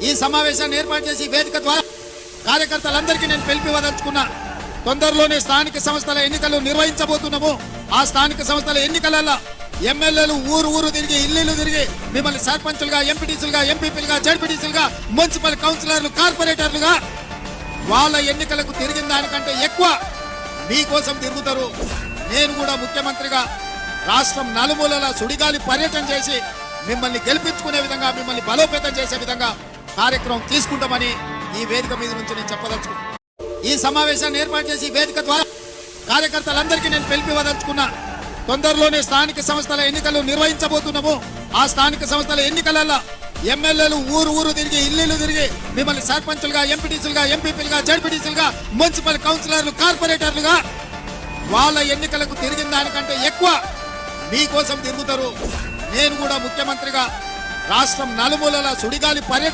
ఈ సమావేశాన్ని ఏర్పాటు చేసి వేదిక ద్వారా కార్యకర్తలందరికీ నేను పిలిపివ్వదలుచుకున్నా. తొందరలోనే స్థానిక సంస్థల ఎన్నికలు నిర్వహించబోతున్నాము. ఆ స్థానిక సంస్థల ఎన్నికలలో ఎమ్మెల్యేలు ఊరు తిరిగి ఇల్లు తిరిగి మిమ్మల్ని సర్పంచులుగా, ఎంపీటీసీలుగా, ఎంపీపీలుగా, జడ్పీటీసీలుగా, మున్సిపల్ కౌన్సిలర్లు, కార్పొరేటర్లుగా వాళ్ళ ఎన్నికలకు తిరిగిన దానికంటే ఎక్కువ మీకోసం తిరుగుతారు. నేను కూడా ముఖ్యమంత్రిగా రాష్ట్రం నలుమూలల సుడిగాలి పర్యటన చేసి మిమ్మల్ని గెలిపించుకునే విధంగా, మిమ్మల్ని బలోపేతం చేసే విధంగా కార్యక్రమం తీసుకుంటామని ఈ వేదిక మీద నుంచి నేను చెప్పదలుచుకున్నాను. ఈ సమావేశాన్ని ఏర్పాటు చేసి వేదిక ద్వారా కార్యకర్తలందరికీ నేను పిలిపివ్వదలుచుకున్నా. తొందరలోనే స్థానిక సంస్థల ఎన్నికలు నిర్వహించబోతున్నాము. ఆ స్థానిక సంస్థల ఎన్నికలలో ఎమ్మెల్యేలు ఊరు తిరిగి ఇల్లు తిరిగి మిమ్మల్ని సర్పంచులుగా, ఎంపీటీసీలుగా, ఎంపీపీలుగా, జడ్పీటీసీలుగా, మున్సిపల్ కౌన్సిలర్లు, కార్పొరేటర్లుగా వాళ్ళ ఎన్నికలకు తిరిగిన దానికంటే ఎక్కువ మీకోసం తిరుగుతారు. నేను కూడా ముఖ్యమంత్రిగా రాష్ట్రం నలుమూలల సుడిగాలి పర్యటన